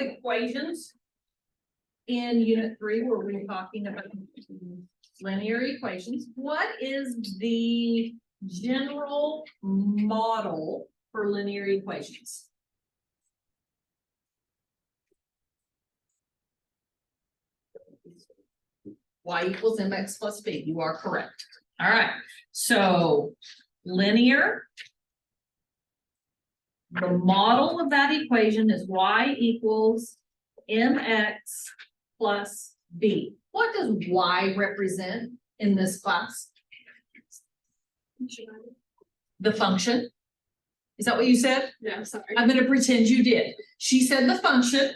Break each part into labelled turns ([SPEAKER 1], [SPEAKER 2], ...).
[SPEAKER 1] equations in unit 3 where we're talking about linear equations. What is the general model for linear equations? Y equals mx plus b. You are correct. All right. So linear, the model of that equation is y equals mx plus b. What does y represent in this class? The function. Is that what you said?
[SPEAKER 2] Yeah, sorry.
[SPEAKER 1] I'm going to pretend you did. She said the function.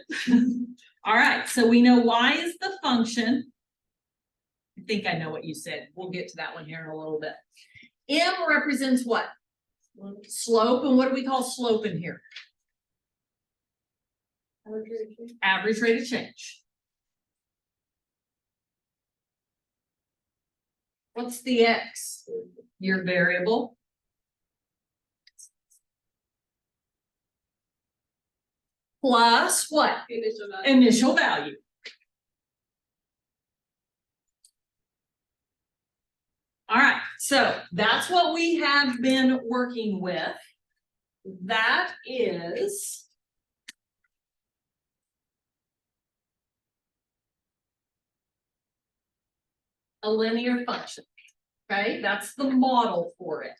[SPEAKER 1] All right. So we know y is the function. I think I know what you said. We'll get to that one here in a little bit. M represents what? Slope. And what do we call slope in here? Average rate of change. What's the x? Your variable. Plus what?
[SPEAKER 2] Initial value.
[SPEAKER 1] Initial value. All right, so that's what we have been working with. That is a linear function, okay? That's the model for it.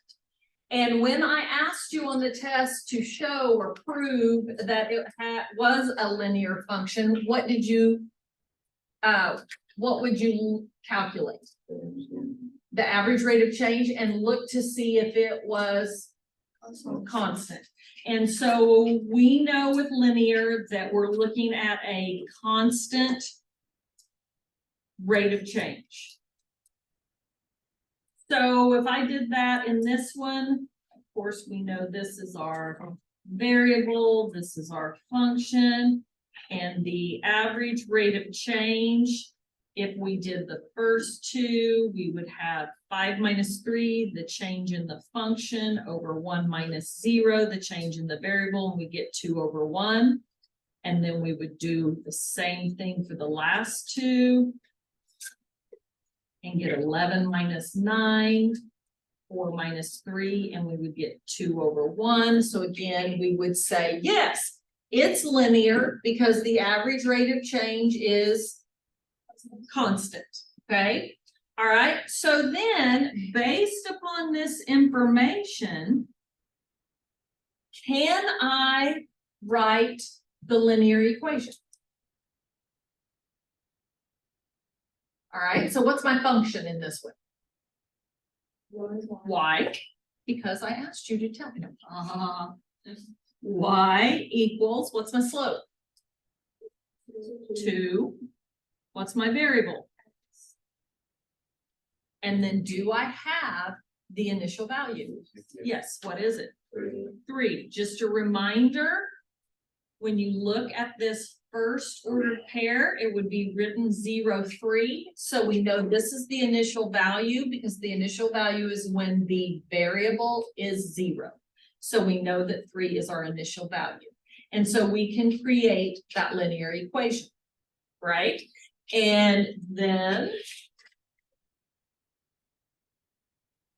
[SPEAKER 1] And when I asked you on the test to show or prove that it was a linear function, what did you, what would you calculate? The average rate of change and look to see if it was constant. And so we know with linear that we're looking at a constant rate of change. So if I did that in this one, of course, we know this is our variable, this is our function, and the average rate of change, if we did the first two, we would have 5 minus 3, the change in the function, over 1 minus 0, the change in the variable, and we get 2 over 1. And then we would do the same thing for the last two. And get 11 minus 9, 4 minus 3, and we would get 2 over 1. So again, we would say, yes, it's linear because the average rate of change is constant, okay? All right, so then based upon this information, can I write the linear equation? All right, so what's my function in this one? Y, because I asked you to tell me. Y equals, what's my slope? 2. What's my variable? And then do I have the initial value? Yes, what is it? 3. Just a reminder, when you look at this first order pair, it would be written 0, 3. So we know this is the initial value because the initial value is when the variable is 0. So we know that 3 is our initial value. And so we can create that linear equation, right? And then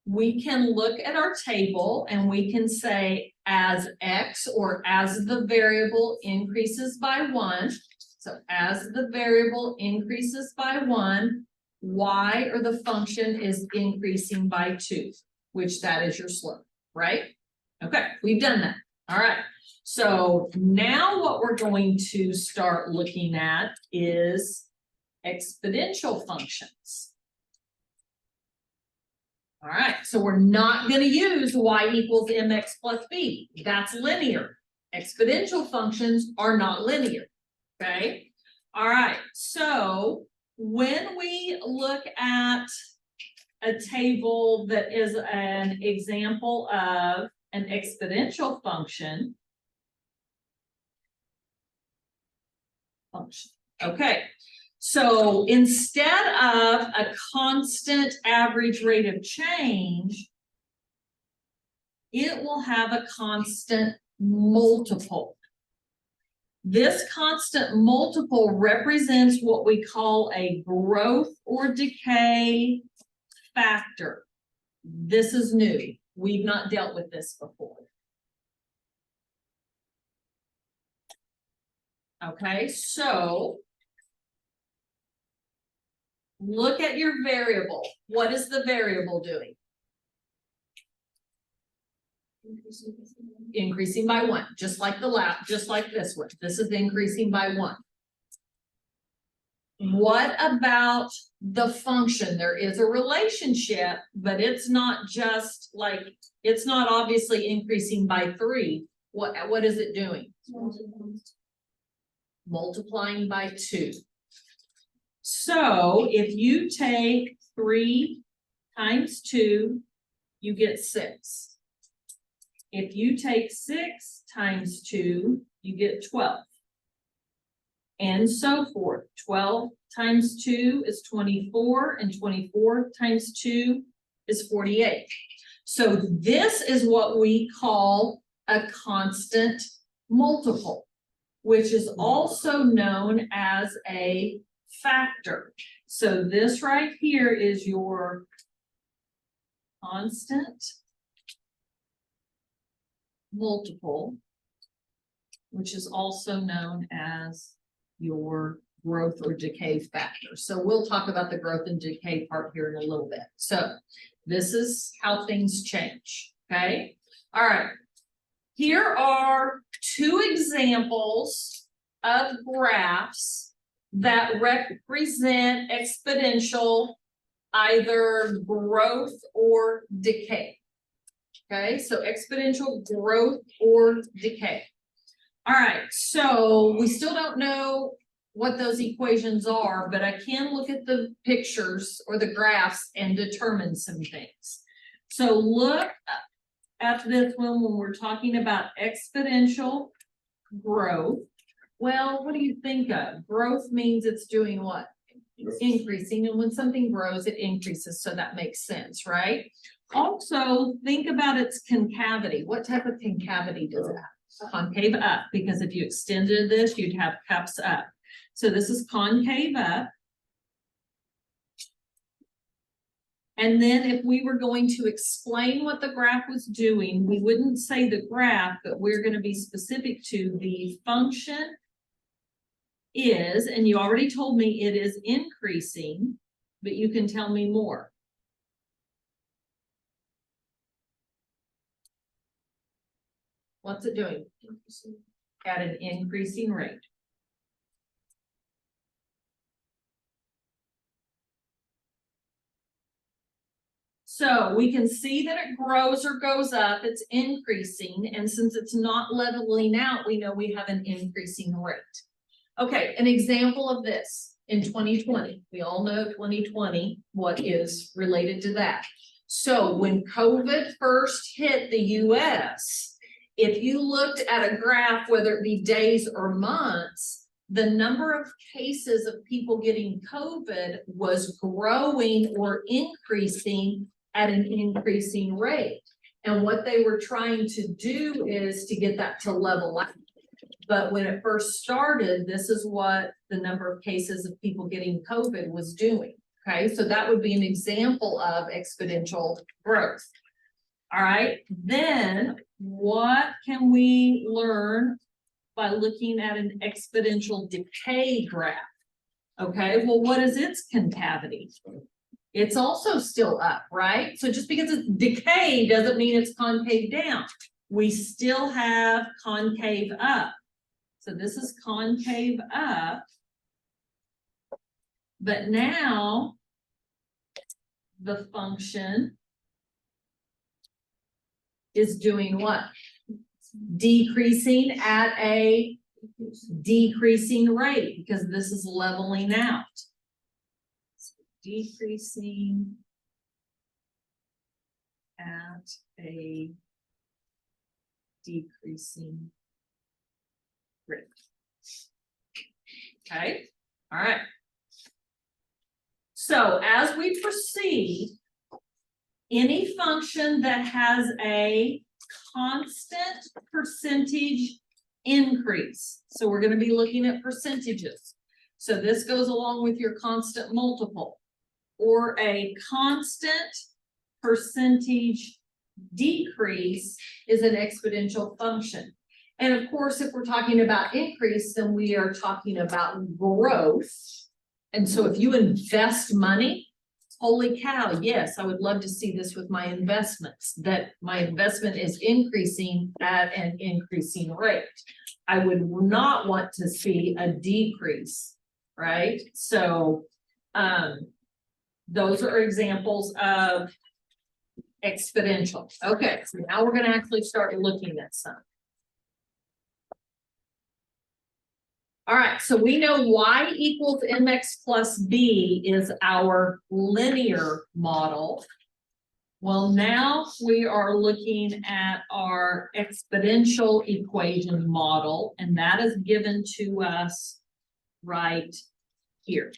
[SPEAKER 1] we can look at our table and we can say as x, or as the variable increases by 1. So as the variable increases by 1, y, or the function, is increasing by 2, which that is your slope, right? Okay, we've done that. All right. So now what we're going to start looking at is exponential functions. All right, so we're not going to use y equals mx plus b. That's linear. Exponential functions are not linear, okay? All right, so when we look at a table that is an example of an exponential function, okay. So instead of a constant average rate of change, it will have a constant multiple. This constant multiple represents what we call a growth or decay factor. This is new. We've not dealt with this before. Okay, so look at your variable. What is the variable doing? Increasing by 1, just like just like this one. This is increasing by 1. What about the function? There is a relationship, but it's not just like, it's not obviously increasing by 3. What is it doing? Multiplying by 2. So if you take 3 times 2, you get 6. If you take 6 times 2, you get 12. And so forth. 12 times 2 is 24, and 24 times 2 is 48. So this is what we call a constant multiple, which is also known as a factor. So this right here is your constant multiple, which is also known as your growth or decay factor. So we'll talk about the growth and decay part here in a little bit. So this is how things change. Okay. All right. Here are 2 examples of graphs that represent exponential either growth or decay. Okay, so exponential growth or decay. All right, so we still don't know what those equations are, but I can look at the pictures or the graphs and determine some things. So look at this one when we're talking about exponential growth. Well, what do you think of? Growth means it's doing what? It's increasing, and when something grows, it increases, so that makes sense, right? Also, think about its concavity. What type of concavity does it have? Concave up, because if you extended this, you'd have cups up. So this is concave up. And then if we were going to explain what the graph was doing, we wouldn't say the graph, but we're going to be specific to the function is, and you already told me it is increasing, but you can tell me more. What's it doing? At an increasing rate. So we can see that it grows or goes up, it's increasing, and since it's not leveling out, we know we have an increasing rate. Okay, an example of this in 2020. We all know 2020, what is related to that. So when COVID first hit the US, if you looked at a graph, whether it be days or months, the number of cases of people getting COVID was growing or increasing at an increasing rate. And what they were trying to do is to get that to level out. But when it first started, this is what the number of cases of people getting COVID was doing. Okay, so that would be an example of exponential growth. All right, then what can we learn by looking at an exponential decay graph? Okay, well, what is its concavity? It's also still up, right? So just because it's decay doesn't mean it's concave down. We still have concave up. So this is concave up. But now the function is doing what? Decreasing at a decreasing rate, because this is leveling out. So decreasing at a decreasing rate. Okay, all right. So as we proceed, any function that has a constant percentage increase. So we're going to be looking at percentages. So this goes along with your constant multiple, or a constant percentage decrease is an exponential function. And of course, if we're talking about increase, then we are talking about growth. And so if you invest money, holy cow, yes, I would love to see this with my investments, that my investment is increasing at an increasing rate. I would not want to see a decrease, right? So those are examples of exponential. Okay, so now we're going to actually start looking at some. All right, so we know y equals mx plus b is our linear model. Well, now we are looking at our exponential equation model, and that is given to us right here.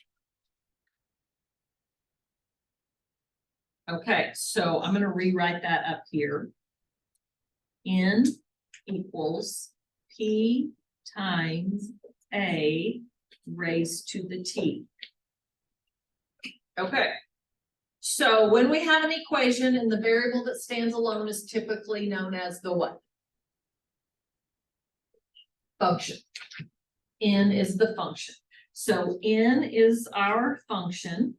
[SPEAKER 1] Okay, so I'm going to rewrite that up here. N equals P times A raised to the T. Okay, so when we have an equation and the variable that stands alone is typically known as the what? Function. N is the function. So N is our function.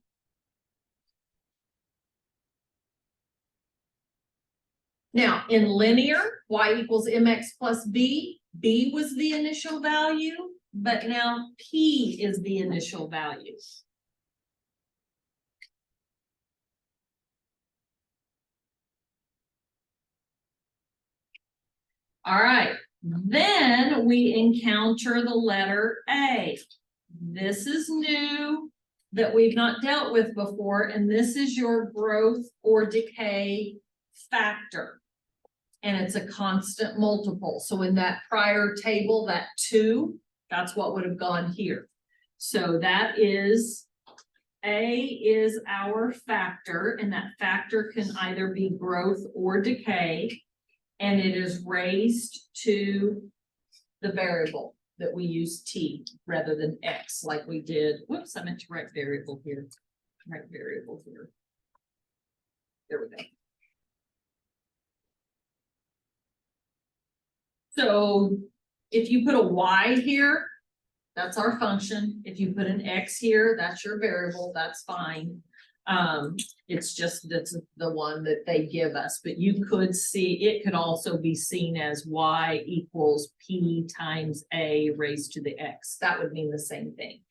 [SPEAKER 1] Now, in linear, y equals mx plus b. B was the initial value, but now P is the initial value. All right, then we encounter the letter A. This is new that we've not dealt with before, and this is your growth or decay factor. And it's a constant multiple. So in that prior table, that 2, that's what would have gone here. So that is, A is our factor, and that factor can either be growth or decay, and it is raised to the variable that we use T rather than X like we did. Whoops, I meant to write variable here. Write variable here. There we go. So if you put a y here, that's our function. If you put an x here, that's your variable, that's fine. It's just that's the one that they give us, but you could see it could also be seen as y equals p times a raised to the x. That would mean the same thing.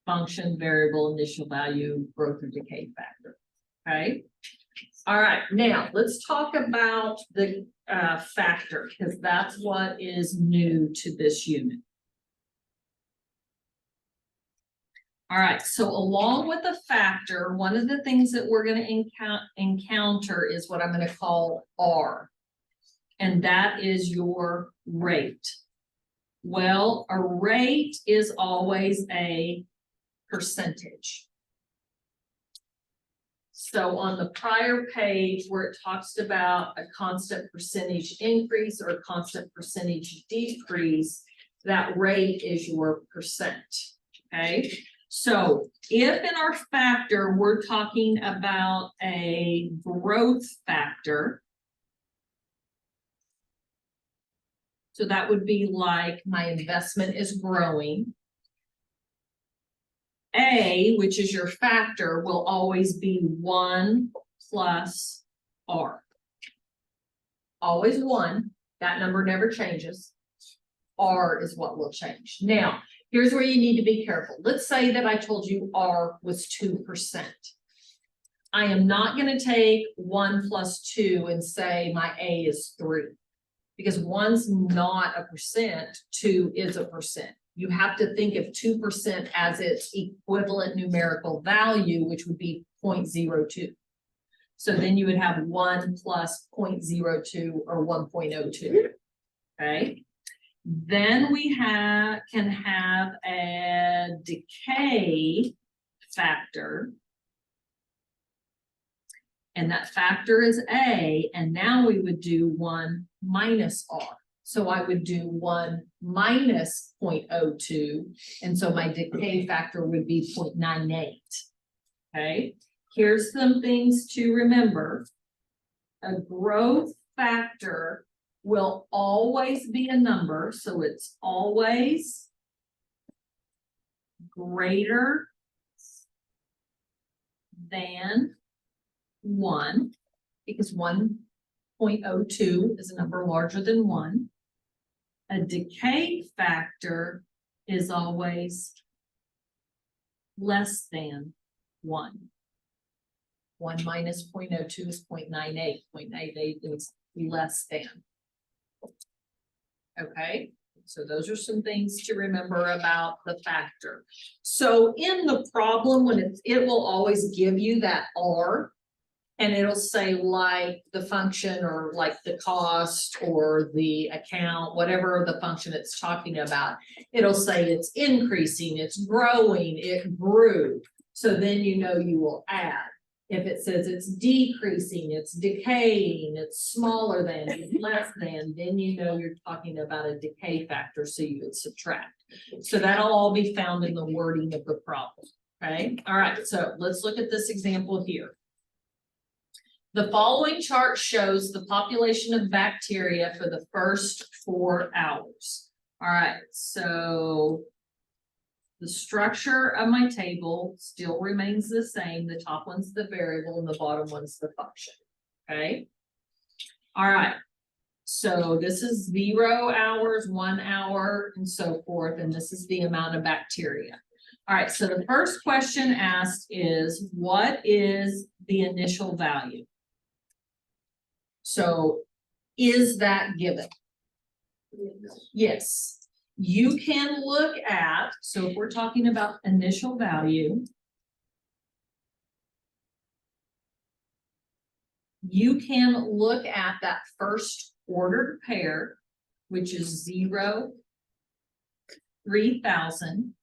[SPEAKER 1] Function, variable, initial value, growth or decay factor. Okay. All right, now let's talk about the factor, because that's what is new to this unit. All right, so along with the factor, one of the things that we're going to encounter is what I'm going to call R, and that is your rate. Well, a rate is always a percentage. So on the prior page where it talks about a constant percentage increase or a constant percentage decrease, that rate is your percent, okay? So if in our factor, we're talking about a growth factor, so that would be like my investment is growing. A, which is your factor, will always be 1 plus R. Always 1. That number never changes. R is what will change. Now, here's where you need to be careful. Let's say that I told you R was 2%. I am not going to take 1 plus 2 and say my A is 3. Because 1's not a percent, 2 is a percent. You have to think of 2% as its equivalent numerical value, which would be 0.02. So then you would have 1 plus 0.02 or 1.02. Okay. Then we can have a decay factor. And that factor is A. And now we would do 1 minus R. So I would do 1 minus 0.02, and so my decay factor would be 0.98. Okay, here's some things to remember. A growth factor will always be a number, so it's always greater than 1, because 1.02 is a number larger than 1. A decay factor is always less than 1. 1 minus 0.02 is 0.98. 0.98 is less than. Okay, so those are some things to remember about the factor. So in the problem, when it will always give you that R, and it'll say like the function or like the cost or the account, whatever the function it's talking about, it'll say it's increasing, it's growing, it grew. So then you know you will add. If it says it's decreasing, it's decaying, it's smaller than, it's less than, then you know you're talking about a decay factor, so you would subtract. So that'll all be found in the wording of the problem. Okay, all right, so let's look at this example here. The following chart shows the population of bacteria for the first 4 hours. All right, so the structure of my table still remains the same. The top one's the variable and the bottom one's the function. Okay. All right. So this is 0 hours, 1 hour, and so forth. And this is the amount of bacteria. All right. So the first question asked is, what is the initial value? So is that given? Yes. You can look at, so if we're talking about initial value, you can look at that first ordered pair, which is 0, 3,000.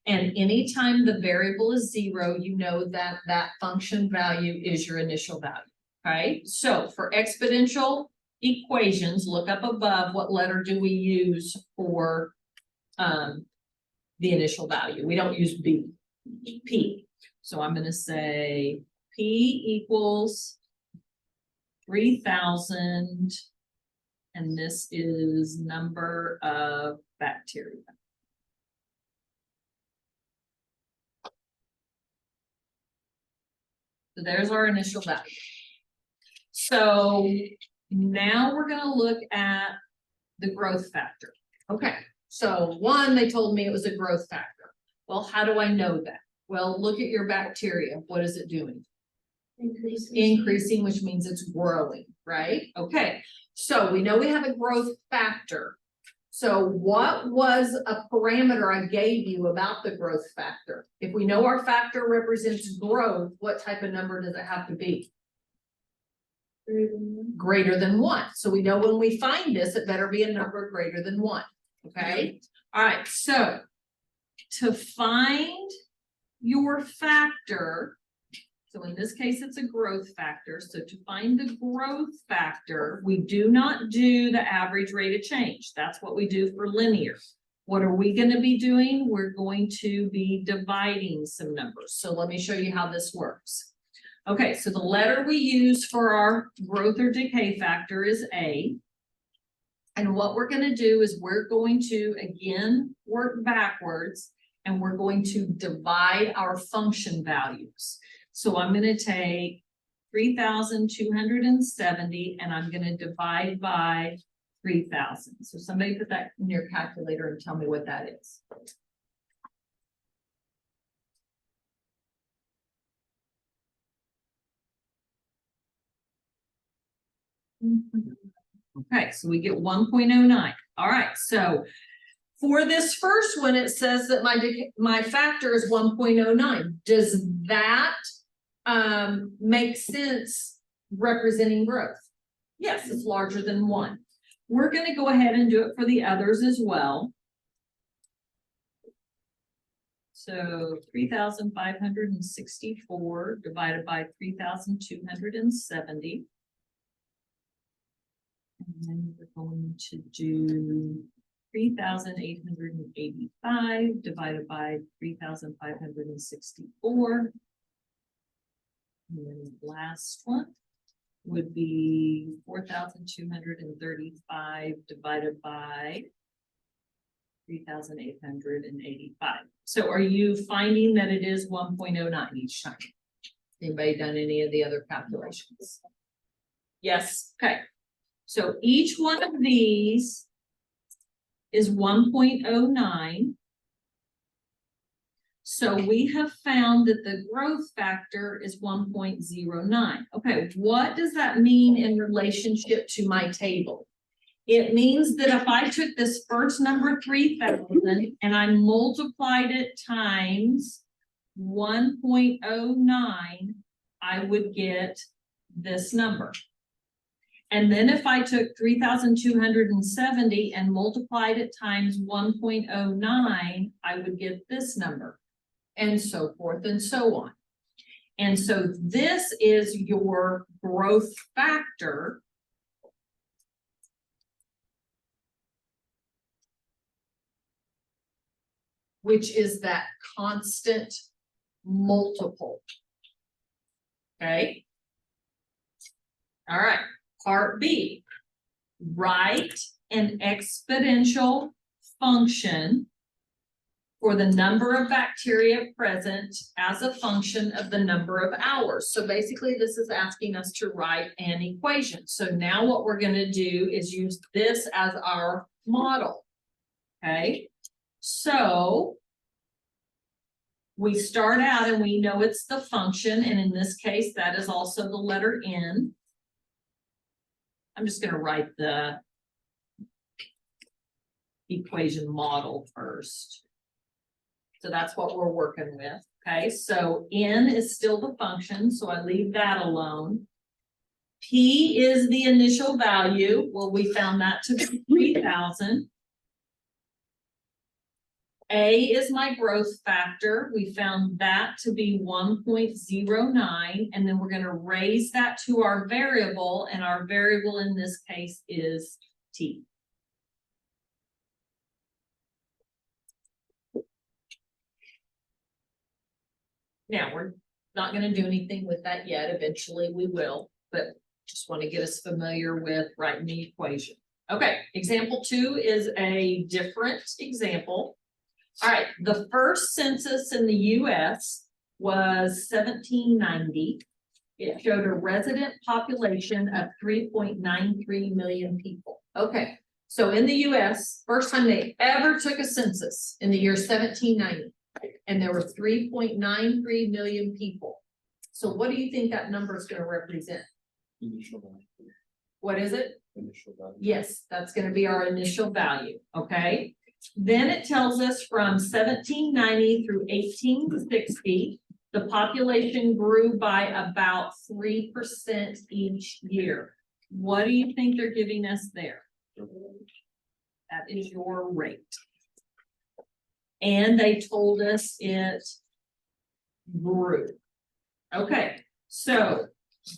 [SPEAKER 1] And anytime the variable is 0, you know that that function value is your initial value. Okay, so for exponential equations, look up above, what letter do we use for the initial value? We don't use B, P. So I'm going to say P equals 3,000, and this is number of bacteria. So there's our initial value. So now we're going to look at the growth factor. Okay, so 1, they told me it was a growth factor. Well, how do I know that? Well, look at your bacteria. What is it doing? Increasing, which means it's growing, right? Okay, so we know we have a growth factor. So what was a parameter I gave you about the growth factor? If we know our factor represents growth, what type of number does it have to be? Greater than 1. So we know when we find this, it better be a number greater than 1. Okay. All right. So to find your factor, so in this case, it's a growth factor. So to find the growth factor, we do not do the average rate of change. That's what we do for linear. What are we going to be doing? We're going to be dividing some numbers. So let me show you how this works. Okay, so the letter we use for our growth or decay factor is A. And what we're going to do is we're going to, again, work backwards, and we're going to divide our function values. So I'm going to take 3,270 and I'm going to divide by 3,000. So somebody put that in your calculator and tell me what that is. Okay, so we get 1.09. All right, so for this first one, it says that my factor is 1.09. Does that make sense representing growth? Yes, it's larger than 1. We're going to go ahead and do it for the others as well. So 3,564 divided by 3,270. And then we're going to do 3,885 divided by 3,564. And then the last one would be 4,235 divided by 3,885. So are you finding that it is 1.09 each time? Anybody done any of the other calculations? Yes, okay. So each one of these is 1.09. So we have found that the growth factor is 1.09. Okay, what does that mean in relationship to my table? It means that if I took this first number 3,000 and I multiplied it times 1.09, I would get this number. And then if I took 3,270 and multiplied it times 1.09, I would get this number, and so forth and so on. And so this is your growth factor, which is that constant multiple. Okay. All right. Part B, write an exponential function for the number of bacteria present as a function of the number of hours. So basically this is asking us to write an equation. So now what we're going to do is use this as our model. Okay, so we start out and we know it's the function, and in this case that is also the letter N. I'm just going to write the equation model first. So that's what we're working with. Okay, so N is still the function, so I leave that alone. P is the initial value. Well, we found that to be 3,000. A is my growth factor. We found that to be 1.09, and then we're going to raise that to our variable, and our variable in this case is T. Now, we're not going to do anything with that yet. Eventually we will, but just want to get us familiar with writing the equation. Okay, example 2 is a different example. All right, the first census in the US was 1790. It showed a resident population of 3.93 million people. Okay, so in the US, first time they ever took a census in the year 1790, and there were 3.93 million people. So what do you think that number is going to represent?
[SPEAKER 2] Initial value.
[SPEAKER 1] What is it?
[SPEAKER 2] Initial value.
[SPEAKER 1] Yes, that's going to be our initial value. Okay. Then it tells us from 1790 through 1860, the population grew by about 3% each year. What do you think they're giving us there? That is your rate. And they told us it grew. Okay, so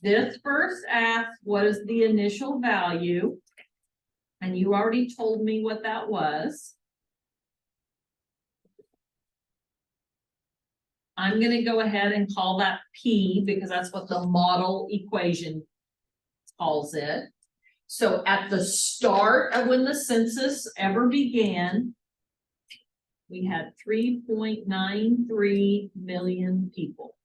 [SPEAKER 1] this first asks, what is the initial value? And you already told me what that was. I'm going to go ahead and call that P because that's what the model equation calls it. So at the start of when the census ever began, we had 3.93 million people.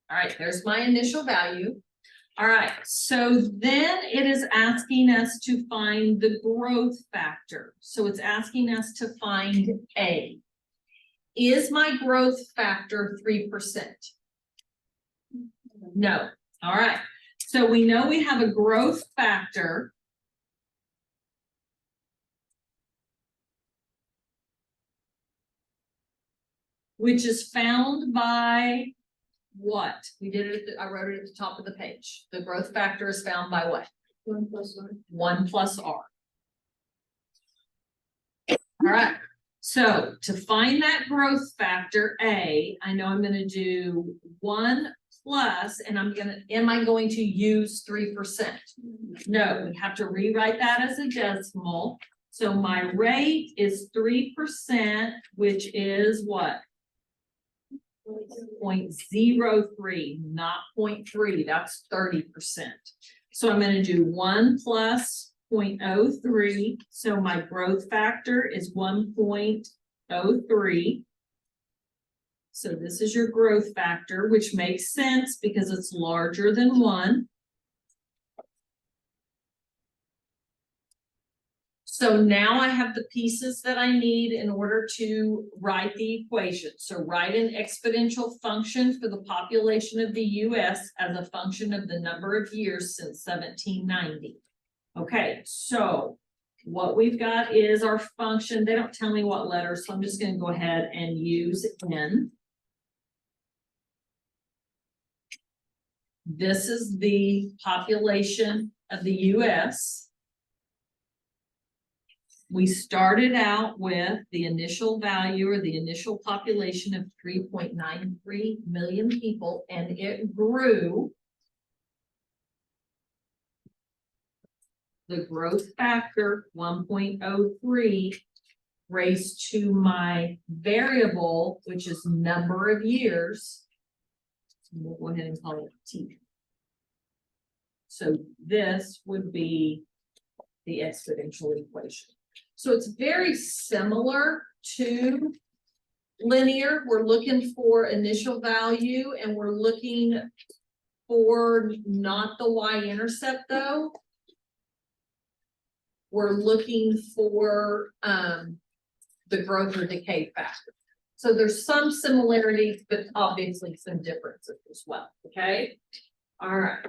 [SPEAKER 1] All right, there's my initial value. All right, so then it is asking us to find the growth factor. So it's asking us to find A. Is my growth factor 3%? No. All right. So we know we have a growth factor which is found by what? We did it, I wrote it at the top of the page. The growth factor is found by what?
[SPEAKER 3] 1 + R.
[SPEAKER 1] 1 + R. All right. So to find that growth factor A, I know I'm gonna do 1 plus, and am I going to use 3%? No, we have to rewrite that as a decimal. So my rate is 3%, which is what? 0.03, not 0.3, that's 30%. So I'm gonna do 1 plus 0.03, so my growth factor is 1.03. So this is your growth factor, which makes sense because it's larger than 1. So now I have the pieces that I need in order to write the equation. So write an exponential function for the population of the US as a function of the number of years since 1790. Okay, so what we've got is our function. They don't tell me what letter, so I'm just going to go ahead and use n. This is the population of the US. We started out with the initial value or the initial population of 3.93 million people, and it grew. The growth factor 1.03 raised to my variable, which is number of years. We'll go ahead and call it T. So this would be the exponential equation. So it's very similar to linear. We're looking for initial value and we're looking for not the y-intercept though. We're looking for the growth or decay factor. So there's some similarities, but obviously some differences as well. Okay. All right.